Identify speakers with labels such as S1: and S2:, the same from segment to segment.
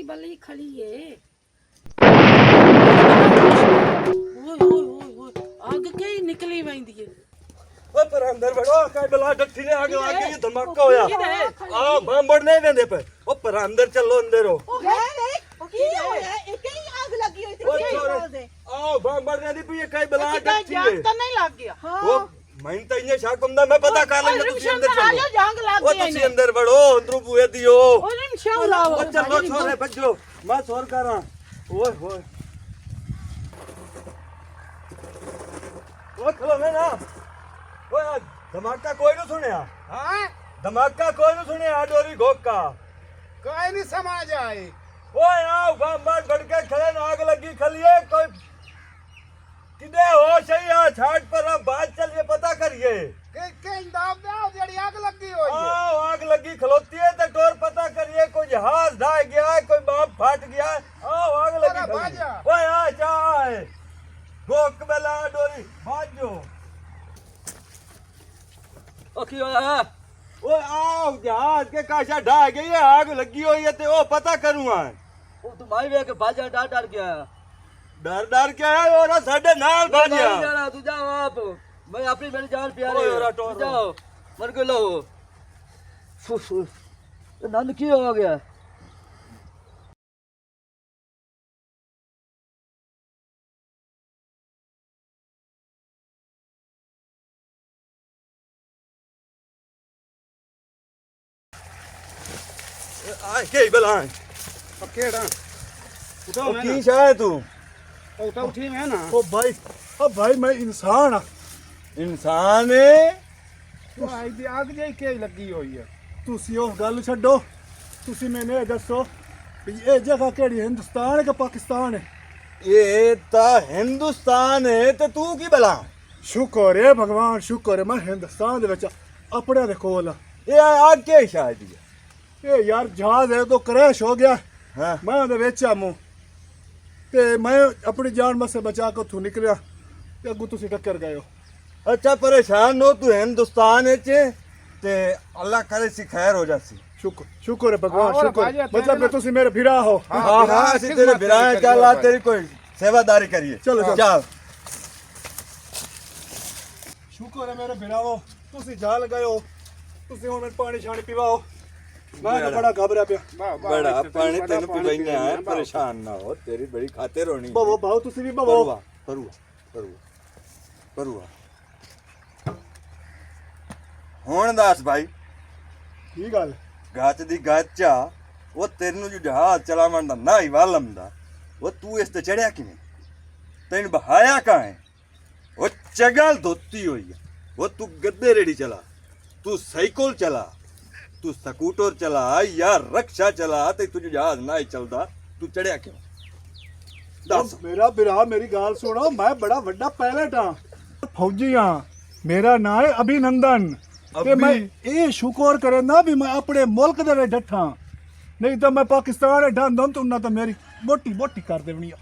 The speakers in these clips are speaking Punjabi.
S1: बली खड़ी है। आग के ही निकली वैंदी है।
S2: ओ पर अंदर बैठो काय बला डट्ठी ने आग लग गई धमाका होया आ बम बढ़ नहीं देंदे पे ओ पर अंदर चलो अंदर हो
S3: ओ की होया एक ही आग लगी हुई थी
S2: आओ बम बढ़ नहीं पे काय बला डट्ठी है
S1: तो नहीं लग गया
S2: ओ मैं तो इने शाकुंदा मैं पता कर लेंगे तुसी अंदर चलो
S1: जंग लग
S2: ओ
S1: गई
S2: तुसी अंदर बढ़ो अंदर बुए दियो
S1: ओ निमशा लाओ
S2: ओ चलो छोरे बजो मैं छोर करा ओए होए ओ खलो ना ओए धमाका कोई न सुनया
S4: हां
S2: धमाका कोई न सुनया डोरी घोका
S4: कोई नहीं समझ आए
S2: ओए आओ बम बढ़ के खड़े न आग लगी खलिए कोई किदे हो सही आ छाट पर अब बात चलिए पता करिए
S4: के दाब दाव जेड़ी आग लगी हुई है
S2: आओ आग लगी खलोती है तो टोर पता करिए कोई जहाज ढह गया है कोई बम फट गया है आओ आग लगी
S4: अरे बाजा।
S2: ओए आ चाय घोक बेला डोरी बाजो
S5: ओके ओया
S2: ओए आओ जहाज के काशा ढह गई है आग लगी हुई है ते ओ पता करूंगा
S5: वो तो भाई वे के बाजा डाल डाल गया
S2: डर डर के है और साडे नाल भाजिया
S5: जाना तू जाओ आप मैं अपनी मेरी जान प्यारी
S2: ओए ओरा टोर
S5: जाओ मर के लो फुस नंद की हो गया
S2: आ के बलाए
S4: पकेड़ा उठाओ
S2: ओ
S4: ना
S2: की शाय तू
S4: उठाओ उठी है ना
S6: ओ भाई मैं इंसान
S2: इंसान है
S4: तो आई दी आग जे के लगी हुई है
S6: ਤੁਸੀਂ ਉਹ ਗੱਲ ਛੱਡੋ ਤੁਸੀਂ ਮੈਨੂੰ ਇਹ ਦੱਸੋ ਵੀ ਇਹ ਜਗ੍ਹਾ ਕਿਹੜੀ ਹਿੰਦੁਸਤਾਨ ਹੈ ਕਿ ਪਾਕਿਸਤਾਨ ਹੈ
S2: ये ता हिंदुस्तान है तो तू की बला
S6: ਸ਼ੁਕਰ ਹੈ ਭਗਵਾਨ ਸ਼ੁਕਰ ਹੈ ਮੈਂ ਹਿੰਦੁਸਤਾਨ ਦੇ ਵਿੱਚ ਆਪਣੇ ਦੇ ਕੋਲ ਆ।
S2: ये आग के शायद
S6: ਇਹ ਯਾਰ ਜਹਾਜ਼ ਹੈ ਤੋਂ ਕ੍ਰੈਸ਼ ਹੋ ਗਿਆ
S2: हाँ
S6: ਮੈਂ ਉਹਦੇ ਵਿੱਚ ਆ ਮੂੰ ਤੇ ਮੈਂ ਆਪਣੀ ਜਾਨ ਮਸੇ ਬਚਾ ਕੇ ਉੱਥੋਂ ਨਿਕਲਿਆ ਤੇ ਅੱਗੋਂ ਤੁਸੀਂ ਟੱਕਰ ਗਏ ਹੋ
S2: अच्छा परेशान हो तू हिंदुस्तान है चे ते अल्लाह करे सी खैर हो जासी
S6: ਸ਼ੁਕਰ ਹੈ ਭਗਵਾਨ
S4: और
S6: ਸ਼ੁਕਰ
S4: भाई,
S6: ਮਤਲਬ कि ਤੁਸੀਂ ਮੇਰੇ ਫਿਰਾ ਹੋ
S2: हाँ हाँ असि तेरे बिराए चल आ तेरी कोई सेवादारी करिए
S6: चलो, चलो।
S2: चल
S6: ਸ਼ੁਕਰ ਹੈ ਮੇਰੇ ਫਿਰਾਓ ਤੁਸੀਂ ਜਾ ਲਗਾਏ ਹੋ ਤੁਸੀਂ ਹੁਣ ਮੈਨੂੰ ਪਾਣੀ ਛਾਣੀ ਪਿਵਾਓ ਮੈਂ ਤਾਂ ਬੜਾ ਘਬਰਾ ਪਿਆ
S2: बड़ा पानी तेन पिवाइया है परेशान ना हो तेरी बड़ी खातिर होनी
S6: ਭਵੋ ਭਾਓ ਤੁਸੀਂ ਵੀ ਭਵੋ
S2: परुआ परुआ परुआ परुआ ਹੁਣ ਦੱਸ ਭਾਈ
S6: ਕੀ ਗੱਲ
S2: ਗੱਚ ਦੀ ਗੱਚ ਆ ਉਹ ਤੈਨੂੰ ਜੋ ਜਹਾਜ਼ ਚਲਾਵਣ ਦਾ ਨਾ ਹੀ ਵਾਲਮ ਦਾ ਉਹ ਤੂੰ ਇਸ ਤੇ ਚੜਿਆ ਕਿਵੇਂ ਤੈਨੂੰ ਬਹਾਇਆ ਕਾ ਹੈ ਉਹ ਚਗਲ ਧੋਤੀ ਹੋਈ ਹੈ ਉਹ ਤੂੰ ਗੱਦੇ ਰੇੜੀ ਚਲਾ ਤੂੰ ਸਾਈਕਲ ਚਲਾ ਤੂੰ ਸਕੂਟਰ ਚਲਾ ਜਾਂ ਰਕਸ਼ਾ ਚਲਾ ਤੇ ਤੂੰ ਜਹਾਜ਼ ਨਾ ਹੀ ਚੱਲਦਾ ਤੂੰ ਚੜਿਆ ਕਿਉਂ ਦੱਸ
S6: ਮੇਰਾ ਵੀਰਾ ਮੇਰੀ ਗੱਲ ਸੁਣੋ ਮੈਂ ਬੜਾ ਵੱਡਾ ਪਾਇਲਟ ਹਾਂ ਫੌਜੀ ਹਾਂ ਮੇਰਾ ਨਾਂ ਹੈ ਅਭਿਨੰਦਨ ਤੇ ਮੈਂ ਇਹ ਸ਼ੁਕਰ ਕਰਦਾ ਵੀ ਮੈਂ ਆਪਣੇ ਮੁਲਕ ਦੇ ਵਿੱਚ ਡੱਠਾ ਨਹੀਂ ਤਾਂ ਮੈਂ ਪਾਕਿਸਤਾਨ ਡਾ ਦੰਦ ਉਹਨਾਂ ਤਾਂ ਮੇਰੀ ਮੋਟੀ ਕਰ ਦੇਵਣੀ ਆ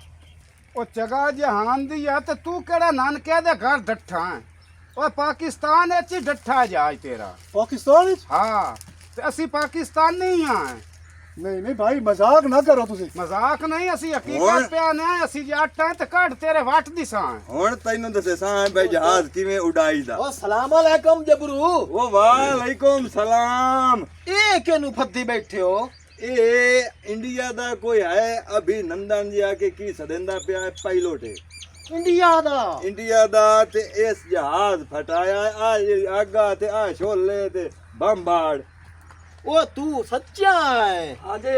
S4: ओ जगह जहान दी है तो तू केड़ा नानके दे घर डट्ठा है ओ पाकिस्तान च डट्ठा जाए तेरा
S6: ਪਾਕਿਸਤਾਨ ਵਿੱਚ
S4: हाँ ते असी पाकिस्तान नहीं हैं
S6: ਨਹੀਂ ਭਾਈ ਮਜ਼ਾਕ ਨਾ ਕਰੋ ਤੁਸੀਂ
S4: मजाक नहीं असी
S2: और?
S4: हकीकत पे आने हैं असी जट हैं ते कट तेरे वट दिसा हैं
S2: ਹੁਣ ਤੈਨੂੰ ਦੱਸੇ ਸਾਂ ਬਈ ਜਹਾਜ਼ ਕਿਵੇਂ ਉਡਾਈਦਾ
S5: ओ सलाम अलैकुम जबरू
S2: ਉਹ ਵਾਲੇਕੁਮ ਸਲਾਮ
S5: ए केनु फद्दी बैठे हो
S2: ਇਹ ਇੰਡੀਆ ਦਾ ਕੋਈ ਹੈ ਅਭਿਨੰਦਨ ਜੀ ਆ ਕੇ ਕੀ ਸਦਿੰਦਾ ਪਿਆ ਹੈ ਪਾਇਲਟ ਹੈ
S5: इंडिया दा
S2: ਇੰਡੀਆ ਦਾ ਤੇ ਇਸ ਜਹਾਜ਼ ਫਟਾਇਆ ਆ ਆਗਾ ਤੇ ਆ ਛੋਲੇ ਤੇ ਬੰਬਾੜ
S5: ओ तू सच्चा है आजे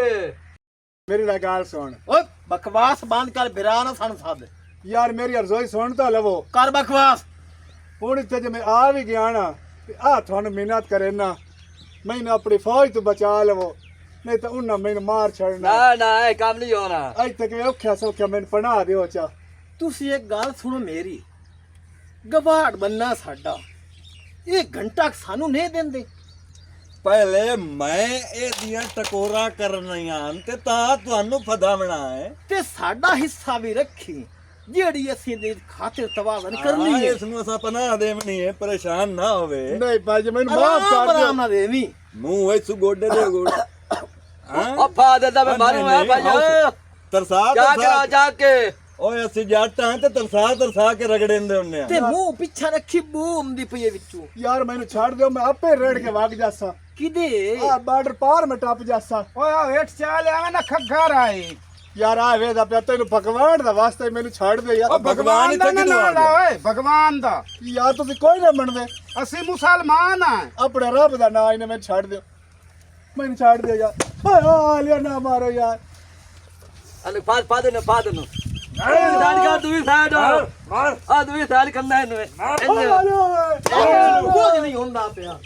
S6: ਮੇਰੀ ਨਾ ਗੱਲ ਸੁਣ
S5: ओ बकवास बंद कर बिरा ना सन साद
S6: ਯਾਰ ਮੇਰੀ ਅਰਜ਼ੋਈ ਸੁਣ ਤਾਂ ਲਵੋ
S5: कर बकवास
S6: ਹੁਣ ਇੱਥੇ ਜੇ ਮੈਂ ਆ ਵੀ ਗਿਆ ਨਾ ਤੇ ਆ ਤੁਹਾਨੂੰ ਮਿਹਨਤ ਕਰੇ ਨਾ ਮੈਨੂੰ ਆਪਣੀ ਫੌਜ ਤੋਂ ਬਚਾ ਲਵੋ ਨਹੀਂ ਤਾਂ ਉਹਨਾਂ ਮੈਨੂੰ ਮਾਰ ਛੱਡਣਾ
S5: ना ना ए काम नहीं होना
S6: ਅੱਜ ਤੱਕ ਔਖਿਆ ਸੌਖਿਆ ਮੈਨੂੰ ਪਣਾ ਦਿਓ ਚਾ
S5: ਤੁਸੀਂ ਇੱਕ ਗੱਲ ਸੁਣੋ ਮੇਰੀ ਗਵਾੜ ਬੰਨਾ ਸਾਡਾ ਇਹ ਘੰਟਾ ਸਾਨੂੰ ਨਹੀਂ ਦਿੰਦੇ
S2: ਪਹਿਲੇ ਮੈਂ ਇਹਦੀਆਂ ਟਕੋਰਾ ਕਰਨੀਆਂ ਤੇ ਤਾਂ ਤੁਹਾਨੂੰ ਫਦਾਵਣਾ ਹੈ
S5: ਤੇ ਸਾਡਾ ਹਿੱਸਾ ਵੀ ਰੱਖੀ ਜਿਹੜੀ ਅਸੀਂ ਦੇ ਖਾਤਰ ਤਵਾਜ਼ਨ ਕਰਨੀ ਹੈ
S2: ਇਸ ਨੂੰ ਅਸਾਂ ਪਨਾਹ ਦੇਵਣੀ ਹੈ ਪਰੇਸ਼ਾਨ ਨਾ ਹੋਵੇ
S6: ਨਹੀਂ ਭਾਈ ਜੀ ਮੈਨੂੰ ਮਾਫ ਕਰ
S5: ਆਰਾਮ
S6: ਦਿਓ
S5: ਨਾਲ ਦੇਵੀਂ
S2: ਮੂੰਹ ਵਿੱਚ ਗੋਡੇ ਦੇ ਗੋਡੇ ਹਾਂ
S7: ਫਾ ਦੇਦਾ ਮੈਂ ਮਾਰੂ ਆ ਭਾਈ
S2: ਤਰਸਾ
S7: ਜਾ ਕਰਾ ਜਾ ਕੇ
S2: ਓਏ ਅਸੀਂ ਜੱਟ ਹਾਂ ਤੇ ਤਰਸਾ ਕੇ ਰਗੜੇਂਦੇ ਹੁੰਨੇ ਆ
S5: ਤੇ ਮੂੰਹ ਪਿੱਛਾ ਰੱਖੀ ਬੂਮ ਦੀ ਪਈ ਵਿੱਚੋਂ
S6: ਯਾਰ ਮੈਨੂੰ ਛੱਡ ਦਿਓ ਮੈਂ ਆਪੇ ਰੇੜ ਕੇ ਵਗ ਜਾਸਾਂ
S5: ਕਿਦੇ
S6: ਆ ਬਾਰਡਰ ਪਾਰ ਮੈਂ ਟੱਪ ਜਾਸਾਂ
S4: ਓਏ ਆ ਵੇਟ ਚਾਲ ਆਵੇ ਨਾ ਖੱਗਾ ਰਾਈ
S6: ਯਾਰ ਆ ਵੇਦਾ ਪਿਆ ਤੈਨੂੰ ਭਗਵਾਨ ਦਾ ਵਾਸਤਾ ਮੈਨੂੰ ਛੱਡ ਦੇ ਯਾਰ
S2: ਓ ਭਗਵਾਨ ਇੱਥੇ
S4: ਦਾ
S2: ਕਿਦੋਂ ਆ
S4: ਨਾਂ
S2: ਗਿਆ
S4: ਓਏ ਭਗਵਾਨ ਦਾ
S6: ਯਾਰ ਤੁਸੀਂ ਕੋਈ ਨਾ ਮੰਨਦੇ
S4: ਅਸੀਂ ਮੁਸਲਮਾਨ ਆ
S6: ਆਪਣੇ ਰੱਬ ਦਾ ਨਾਂ ਇਹਨੇ ਮੈਨੂੰ ਛੱਡ ਦਿਓ ਮੈਨੂੰ ਛੱਡ ਦਿਓ ਯਾਰ ਓਏ ਲਿਆ ਨਾ ਮਾਰੋ ਯਾਰ
S7: ਅਲੇ ਫਾ ਦੇ ਨਾ ਸਾਡ ਕਾ ਤੂੰ ਵੀ ਸਾਡ
S2: ਮਾਰ
S7: ਆ ਤੂੰ ਵੀ ਸਾਡ ਕੰਦਾ ਇਹਨੂੰ
S5: ਕੁਝ ਨਹੀਂ ਹੁੰਦਾ ਪਿਆ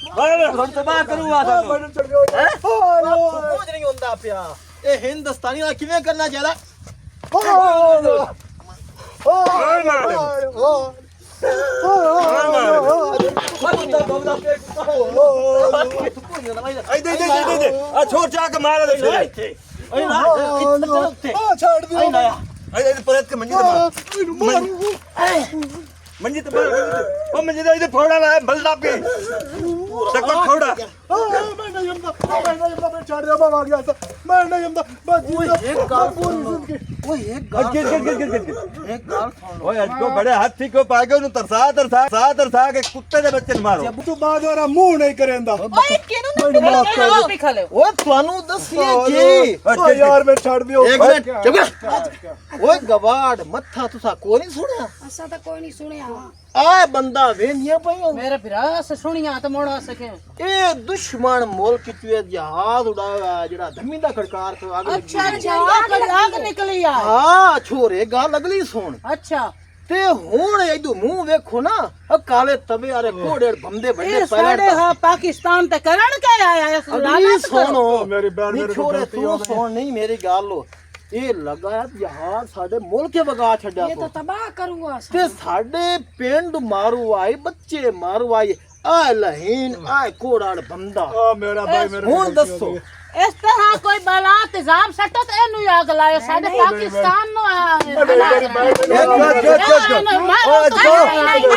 S7: ਹੁਣ ਤਬਾਹ ਕਰੂਗਾ ਤੁਹਾਨੂੰ
S6: ਮੈਨੂੰ ਛੱਡ ਦਿਓ ਯਾਰ
S5: ਕੁਝ ਨਹੀਂ ਹੁੰਦਾ ਪਿਆ ਇਹ ਹਿੰਦੁਸਤਾਨੀ ਨਾਲ ਕਿਵੇਂ ਕਰਨਾ ਚਾਹੀਦਾ
S2: ਦੇ ਆ ਛੋੜ ਜਾ ਕੇ ਮਾਰ ਦੇ ਫਿਰ
S5: ਓਏ ਨਾ ਇੱਥੇ ਉੱਤੇ
S6: ਛੱਡ ਦਿਓ
S5: ਆਈ ਨਾ
S2: ਅਰੇ ਪਰਤ ਕੇ ਮੰਜੀ ਤੇ ਮਾਰ ਮੰਜੀ ਤੇ ਮਾਰ ਉਹ ਮੰਜੀ ਦਾ ਇਹਦੇ ਫੋੜਾ ਲਾ ਬਲਦਾ ਪਈ ਤੱਕ ਫੋੜਾ
S6: ਮੈਂ ਨਹੀਂ ਹੁੰਦਾ ਮੈਂ ਛੱਡ ਦਿਓ ਮੈਂ ਵਗ ਗਿਆ ਮੈਂ ਨਹੀਂ ਹੁੰਦਾ ਬਸ
S5: ਓਏ ਇੱਕ ਗੱਲ ਓਏ ਇੱਕ ਗੱਲ ਇੱਕ ਗੱਲ ਸੁਣ
S2: ਓਏ ਅੱਜ ਕੋ ਬੜੇ ਹਾਥੀ ਕੋ ਪਾ ਕੇ ਉਹਨੂੰ ਤਰਸਾ ਕੇ ਕੁੱਤੇ ਦੇ ਬੱਚੇ ਨੂੰ ਮਾਰੋ
S6: ਤੂੰ ਬਾਅਦ ਵਾਲਾ ਮੂੰਹ ਨਹੀਂ ਕਰੇਂਦਾ
S3: ਓਏ ਕਿਹਨੂੰ
S6: ਮੈਨੂੰ ਮਾਫ ਕਰ ਦਿਓ
S1: ਵੀ ਖਾ ਲਿਓ
S5: ਓਏ ਤੁਹਾਨੂੰ ਦੱਸੀਏ ਕੀ
S6: ਓ ਯਾਰ ਮੈਂ ਛੱਡ ਦਿਓ
S5: ਇੱਕ ਮਿੰਟ ਚੁੱਪ ਓਏ ਗਵਾੜ ਮੱਥਾ ਤੁਸੀਂ ਕੋਈ ਨਹੀਂ ਸੁਣਿਆ
S3: ਅਸਾਂ ਤਾਂ ਕੋਈ ਨਹੀਂ ਸੁਣਿਆ
S5: ਆ ਬੰਦਾ ਵੇਂਦੀਆਂ ਪਈਆਂ
S1: ਮੇਰੇ ਭਰਾ ਸੁਣੀਆਂ ਤਾਂ ਮੋੜ ਸਕੇ
S5: ਇਹ ਦੁਸ਼ਮਣ ਮੁਲਕ ਚ ਇਹ ਜਹਾਜ਼ ਉਡਾਇਆ ਜਿਹੜਾ ਧਮੀ ਦਾ ਖੜਕਾਰ ਤੋਂ ਅਗਲੇ
S1: ਅੱਛਾ ਆਗ ਨਿਕਲੀ ਆ
S5: ਹਾਂ ਛੋਰੇ ਗੱਲ ਅਗਲੀ ਸੁਣ
S1: ਅੱਛਾ
S5: ਤੇ ਹੁਣ ਇਹਦੂ ਮੂੰਹ ਵੇਖੋ ਨਾ ਉਹ ਕਾਲੇ ਤਵੇ ਵਾਲੇ ਕੋੜੇ ਬੰਦੇ ਵੱਡੇ
S1: ਇਹ ਸਾਡੇ ਹਾਂ ਪਾਕਿਸਤਾਨ ਤੇ ਕਰਨ ਕੇ ਆਇਆ ਇਸ
S5: ਅਗਲੀ
S1: ਲਾਨਤ
S5: ਸੁਣੋ
S6: ਮੇਰੀ ਭੈਣ ਮੇਰੇ ਕੋਲ
S5: ਛੋਰੇ
S6: ਗਲਤੀ
S5: ਤੂੰ
S6: ਹੋ ਗਈ।
S5: ਸੁਣ ਨਹੀਂ ਮੇਰੀ ਗੱਲ ਹੋ ਇਹ ਲਗਾਇਆ ਜਹਾਜ਼ ਸਾਡੇ ਮੁਲਕ ਵਗਾ ਛੱਡਿਆ
S3: ਇਹ
S5: ਤੂੰ
S3: ਤਾਂ ਤਬਾਹ ਕਰੂਗਾ
S5: ਤੇ ਸਾਡੇ ਪਿੰਡ ਮਾਰੂ ਆਏ ਬੱਚੇ ਮਾਰੂ ਆਏ ਆ ਲਹੀਨ ਆ ਕੋੜਾੜ ਬੰਦਾ
S6: ਆ ਮੇਰਾ ਭਾਈ ਮੇਰੇ
S5: ਹੁਣ ਦੱਸੋ
S1: ਇਸ ਤਰ੍ਹਾਂ ਕੋਈ ਬਲਾ ਤੇਜ਼ਾਬ ਸੱਟੋ ਤੇ ਇਹਨੂੰ ਹੀ ਅੱਗ ਲਾਇਆ ਸਾਡੇ ਪਾਕਿਸਤਾਨ ਨੂੰ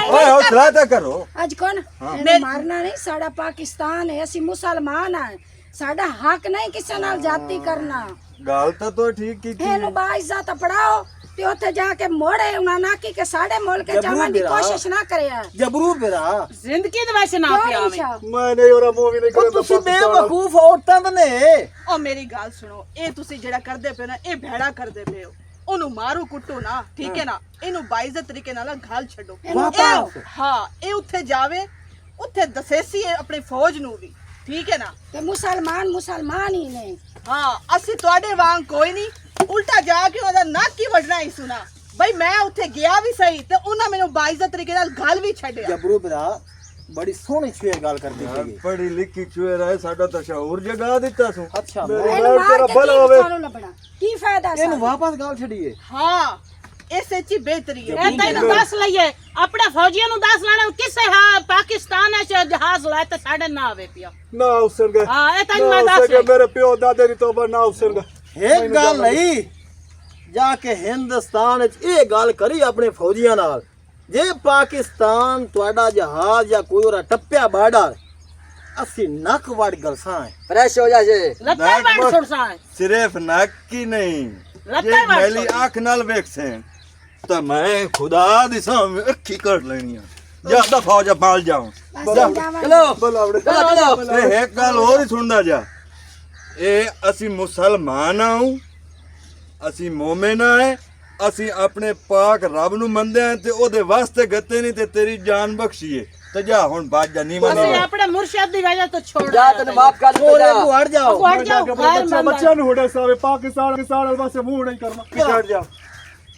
S2: ਓਏ ਹੌਸਲਾ ਤਾਂ ਕਰੋ
S3: ਅੱਜ ਕੌਣ ਇਹਨੂੰ ਮਾਰਨਾ ਨਹੀਂ ਸਾਡਾ ਪਾਕਿਸਤਾਨ ਹੈ ਅਸੀਂ ਮੁਸਲਮਾਨ ਆ ਸਾਡਾ ਹੱਕ ਨਹੀਂ ਕਿਸੇ ਨਾਲ ਜਾਤੀ ਕਰਨਾ
S2: ਗੱਲ ਤਾਂ ਤੂੰ ਠੀਕ ਕੀਤੀ
S3: ਇਹਨੂੰ ਬਾਇਜ਼ਤ ਪੜਾਓ ਤੇ ਉੱਥੇ ਜਾ ਕੇ ਮੋੜੇ ਉਹਨਾਂ ਨਾ ਕਿ ਸਾਡੇ ਮੁਲਕ ਜਾਣ ਦੀ ਕੋਸ਼ਿਸ਼ ਨਾ ਕਰਿਆ
S5: ਜਬਰੂ ਬਿਰਾ
S1: ਜ਼ਿੰਦਗੀ ਦੇ ਵਿੱਚ ਨਾ
S3: ਕਿਉਂ ਨਹੀਂ
S1: ਪਿਆਵੇਂ
S3: ਸ਼ਾ
S6: ਮੈਂ ਨਹੀਂ ਉਹਦਾ ਮੂੰਹ ਵੀ ਨਹੀਂ
S5: ਉਹ
S6: ਕਰਦਾ
S5: ਤੁਸੀਂ ਬੇਵਕੂਫ ਔਰਤਾਂ ਦੇ ਨੇ
S8: ਉਹ ਮੇਰੀ ਗੱਲ ਸੁਣੋ ਇਹ ਤੁਸੀਂ ਜਿਹੜਾ ਕਰਦੇ ਪਏ ਨਾ ਇਹ ਭੈੜਾ ਕਰਦੇ ਪਏ ਹੋ ਉਹਨੂੰ ਮਾਰੂ ਕੁੱਟੋ ਨਾ ਠੀਕ ਹੈ ਨਾ ਇਹਨੂੰ ਬਾਇਜ਼ਤ ਤਰੀਕੇ ਨਾਲ ਘਾਲ ਛੱਡੋ ਹਾਂ ਇਹ ਉੱਥੇ ਜਾਵੇ ਉੱਥੇ ਦਸੇਸੀ ਹੈ ਆਪਣੀ ਫੌਜ ਨੂੰ ਵੀ ਠੀਕ ਹੈ ਨਾ
S3: ਤੇ ਮੁਸਲਮਾਨ ਹੀ ਨੇ
S8: ਹਾਂ ਅਸੀਂ ਤੁਹਾਡੇ ਵਾਂਗ ਕੋਈ ਨਹੀਂ ਉਲਟਾ ਜਾ ਕੇ ਉਹਦਾ ਨੱਕ ਹੀ ਵੱਢਣਾ ਹੀ ਸੁਣਾ ਬਈ ਮੈਂ ਉੱਥੇ ਗਿਆ ਵੀ ਸਹੀ ਤੇ ਉਹਨਾਂ ਮੈਨੂੰ ਬਾਇਜ਼ਤ ਤਰੀਕੇ ਨਾਲ ਘਾਲ ਵੀ ਛੱਡਿਆ
S5: ਜਬਰੂ ਬਿਰਾ ਬੜੀ ਸੋਹਣੀ ਛੇ ਗੱਲ ਕਰਦੀ ਸੀਗੀ
S2: ਪੜੀ ਲਿਖੀ ਚੁਏ ਰਹੇ ਸਾਡਾ ਤਾਂ ਸ਼ਾਉਰ ਜਗਾ ਦਿੱਤਾ ਸੂ
S5: ਅੱਛਾ
S3: ਇਹਨੂੰ ਮਾਰ ਕੇ ਕੀ ਤੁਹਾਨੂੰ ਲੱਭਣਾ ਕੀ ਫਾਇਦਾ
S5: ਇਹਨੂੰ
S3: ਸਾਨੂੰ
S5: ਵਾਪਸ ਗੱਲ ਛੱਡੀਏ
S8: ਹਾਂ ਇਸੇ ਚ ਹੀ ਬਿਹਤਰੀ ਹੈ
S1: ਇਹ ਤੈਨੂੰ ਦੱਸ ਲਈਏ ਆਪਣੇ ਫੌਜੀਆਂ ਨੂੰ ਦੱਸ ਲੈਣਾ ਕਿਸੇ ਹਾਂ ਪਾਕਿਸਤਾਨ ਚ ਜਹਾਜ਼ ਲਾਇਆ ਤੇ ਸਾਡੇ ਨਾ ਆਵੇ ਪਿਆ
S6: ਨਾ ਉਸਰ ਗਏ
S1: ਹਾਂ ਇਹ ਤੈਨੂੰ ਮੈਂ ਦੱਸ ਲਈ
S6: ਮੇਰੇ ਪਿਓ ਦਾਦੇ ਦੀ ਤੋਬਾ ਨਾ ਉਸਰ ਗਏ
S5: ਇੱਕ ਗੱਲ ਨਹੀਂ ਜਾ ਕੇ ਹਿੰਦੁਸਤਾਨ ਚ ਇਹ ਗੱਲ ਕਰੀ ਆਪਣੇ ਫੌਜੀਆਂ ਨਾਲ ਜੇ ਪਾਕਿਸਤਾਨ ਤੁਹਾਡਾ ਜਹਾਜ਼ ਜਾਂ ਕੋਈ ਹੋਰ ਟੱਪਿਆ ਬਾਰਡਰ ਅਸੀਂ ਨੱਕ ਵੜ ਗਲਸਾਂ
S7: ਫਰੈਸ਼ ਹੋ ਜਾ ਜੇ
S1: ਲੱਤਾਂ ਵੜ ਸੁਣਸਾਂ
S2: ਸਿਰਫ ਨੱਕ ਹੀ ਨਹੀਂ
S1: ਲੱਤਾਂ
S2: ਜੇ
S1: ਵੜ
S2: ਮੈਲੀ ਅੱਖ ਨਾਲ ਵੇਖਸੇ ਤਾਂ ਮੈਂ ਖੁਦਾ ਦੀ ਸਾਹਮਣੇ ਅੱਖੀ ਕੱਢ ਲੈਣੀ ਆ ਜਿਆਦਾ ਫੌਜ ਪਾਲ ਜਾਉਂ
S7: ਚਲੋ ਚਲੋ
S2: ਤੇ ਇੱਕ ਗੱਲ ਹੋਰ ਹੀ ਸੁਣਦਾ ਜਾ ਇਹ ਅਸੀਂ ਮੁਸਲਮਾਨ ਆਉਂ ਅਸੀਂ ਮੂਮਿਨ ਆ ਅਸੀਂ ਆਪਣੇ ਪਾਕ ਰੱਬ ਨੂੰ ਮੰਨਦੇ ਆ ਤੇ ਉਹਦੇ ਵਾਸਤੇ ਗੱਤੇ ਨਹੀਂ ਤੇ ਤੇਰੀ ਜਾਨ ਬਖਸ਼ੀਏ ਤੇ ਜਾ ਹੁਣ ਬਾਜ ਜਾ ਨਹੀਂ
S1: ਅਸੀਂ
S2: ਮੰਨੀ
S1: ਆਪਣੇ ਮੁਰਸ਼ਿਦ ਦੀ ਵਜ੍ਹਾ ਤੋਂ ਛੋੜ
S7: ਜਾ ਤੈਨੂੰ ਮਾਫ ਕਰ ਦਿੱਤਾ
S5: ਛੋਰੇ
S7: ਜਾ
S5: ਨੂੰ ਹਟ ਜਾਓ
S1: ਹਟ ਜਾਓ ਖੈਰ ਮੰਦਾ
S6: ਬੱਚਿਆਂ ਨੂੰ ਹੋੜੇ ਸਾਵੇ ਪਾਕਿਸਤਾਨ ਵਾਲੇ ਪਾਸੇ ਮੂੰਹ ਨਹੀਂ ਕਰਨਾ ਛੱਡ ਜਾ